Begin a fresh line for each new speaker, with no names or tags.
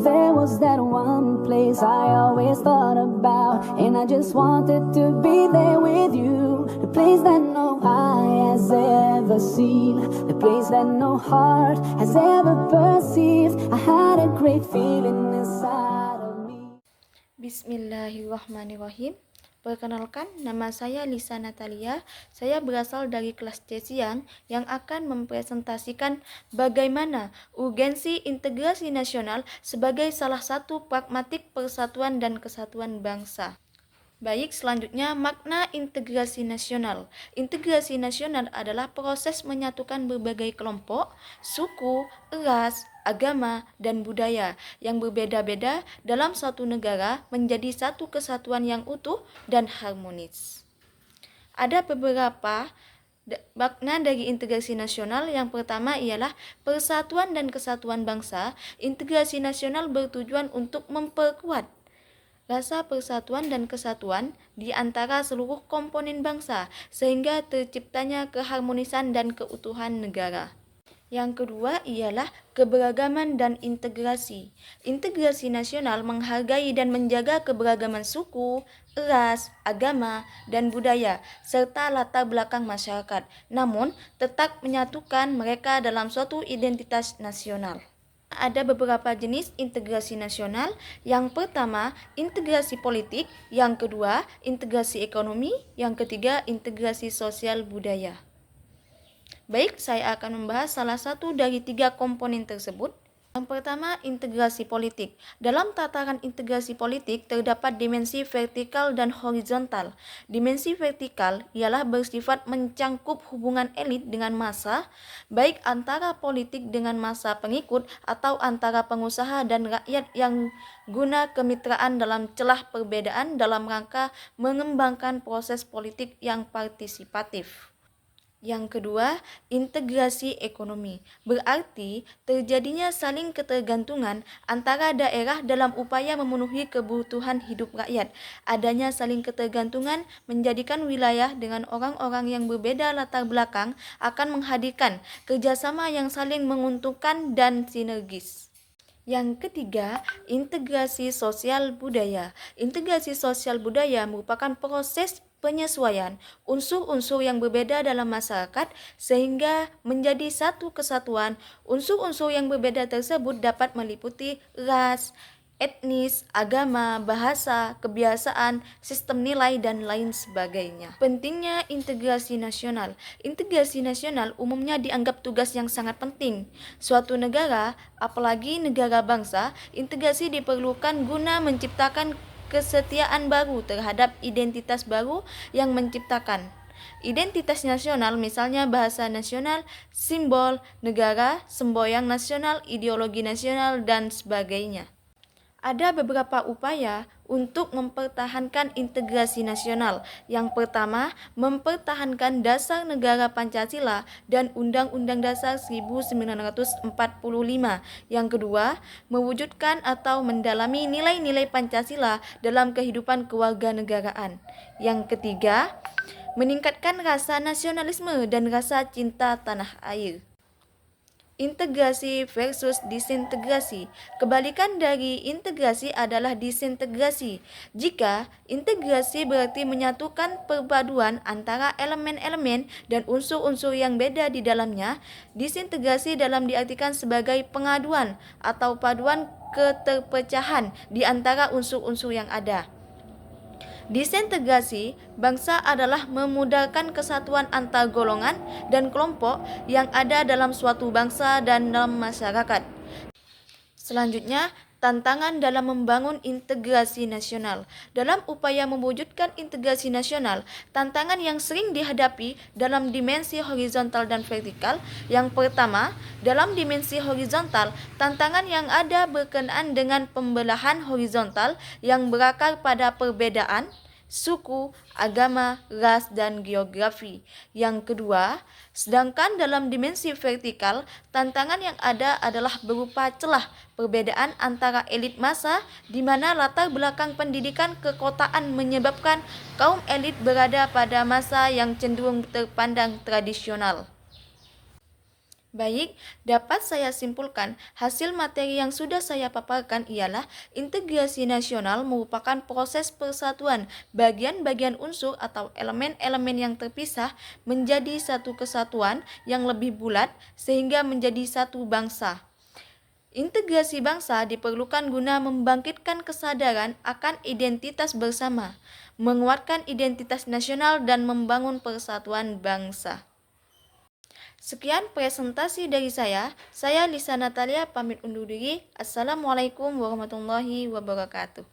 there was that one place I always thought about, and I just wanted to be there with you. The place that no eye has ever seen, the place that no heart has ever perceived. I had a great feeling inside of me.
Bismillahirrahmanirrahim. Perkenalkan, nama saya Lisa Natalia. Saya berasal dari kelas C siang yang akan mempresentasikan bagaimana urgensi integrasi nasional sebagai salah satu pragmatik persatuan dan kesatuan bangsa. Baik, selanjutnya makna integrasi nasional. Integrasi nasional adalah proses menyatukan berbagai kelompok, suku, ras, agama, dan budaya yang berbeda-beda dalam suatu negara menjadi satu kesatuan yang utuh dan harmonis. Ada beberapa makna dari integrasi nasional. Yang pertama ialah persatuan dan kesatuan bangsa. Integrasi nasional bertujuan untuk memperkuat rasa persatuan dan kesatuan di antara seluruh komponen bangsa sehingga terciptanya keharmonisan dan keutuhan negara. Yang kedua ialah keberagaman dan integrasi. Integrasi nasional menghargai dan menjaga keberagaman suku, ras, agama, dan budaya serta latar belakang masyarakat, namun tetap menyatukan mereka dalam suatu identitas nasional. Ada beberapa jenis integrasi nasional. Yang pertama, integrasi politik. Yang kedua, integrasi ekonomi. Yang ketiga, integrasi sosial budaya. Baik, saya akan membahas salah satu dari 3 komponen tersebut. Yang pertama, integrasi politik. Dalam tataran integrasi politik terdapat dimensi vertikal dan horizontal. Dimensi vertikal ialah bersifat mencangkup hubungan elit dengan massa, baik antara politik dengan massa pengikut atau antara pengusaha dan rakyat yang guna kemitraan dalam celah perbedaan dalam rangka mengembangkan proses politik yang partisipatif. Yang kedua, integrasi ekonomi. Berarti terjadinya saling ketergantungan antara daerah dalam upaya memenuhi kebutuhan hidup rakyat. Adanya saling ketergantungan menjadikan wilayah dengan orang-orang yang berbeda latar belakang akan menghadirkan kerjasama yang saling menguntungkan dan sinergis. Yang ketiga, integrasi sosial budaya. Integrasi sosial budaya merupakan proses penyesuaian unsur-unsur yang berbeda dalam masyarakat sehingga menjadi satu kesatuan. Unsur-unsur yang berbeda tersebut dapat meliputi ras, etnis, agama, bahasa, kebiasaan, sistem nilai, dan lain sebagainya. Pentingnya integrasi nasional. Integrasi nasional umumnya dianggap tugas yang sangat penting. Suatu negara, apalagi negara bangsa, integrasi diperlukan guna menciptakan kesetiaan baru terhadap identitas baru yang menciptakan identitas nasional, misalnya bahasa nasional, simbol negara, semboyan nasional, ideologi nasional, dan sebagainya. Ada beberapa upaya untuk mempertahankan integrasi nasional. Yang pertama, mempertahankan dasar negara Pancasila dan Undang-Undang Dasar 1945. Yang kedua, mewujudkan atau mendalami nilai-nilai Pancasila dalam kehidupan kewarganegaraan. Yang ketiga, meningkatkan rasa nasionalisme dan rasa cinta tanah air. Integrasi versus disintegrasi. Kebalikan dari integrasi adalah disintegrasi. Jika integrasi berarti menyatukan perpaduan antara elemen-elemen dan unsur-unsur yang beda di dalamnya, disintegrasi dalam diartikan sebagai pengaduan atau paduan keterpecahan di antara unsur-unsur yang ada. Disintegrasi bangsa adalah memudahkan kesatuan antar golongan dan kelompok yang ada dalam suatu bangsa dan dalam masyarakat. Selanjutnya, tantangan dalam membangun integrasi nasional. Dalam upaya mewujudkan integrasi nasional, tantangan yang sering dihadapi dalam dimensi horizontal dan vertikal. Yang pertama, dalam dimensi horizontal, tantangan yang ada berkenaan dengan pembelahan horizontal yang berakar pada perbedaan suku, agama, ras, dan geografi. Yang kedua, sedangkan dalam dimensi vertikal, tantangan yang ada adalah berupa celah perbedaan antara elit massa di mana latar belakang pendidikan kekotaan menyebabkan kaum elit berada pada masa yang cenderung terpandang tradisional. Baik, dapat saya simpulkan, hasil materi yang sudah saya paparkan ialah integrasi nasional merupakan proses persatuan bagian-bagian unsur atau elemen-elemen yang terpisah menjadi satu kesatuan yang lebih bulat sehingga menjadi satu bangsa. Integrasi bangsa diperlukan guna membangkitkan kesadaran akan identitas bersama, menguatkan identitas nasional dan membangun persatuan bangsa. Sekian presentasi dari saya Lisa Natalia pamit undur diri. Assalamualaikum warahmatullahi wabarakatuh.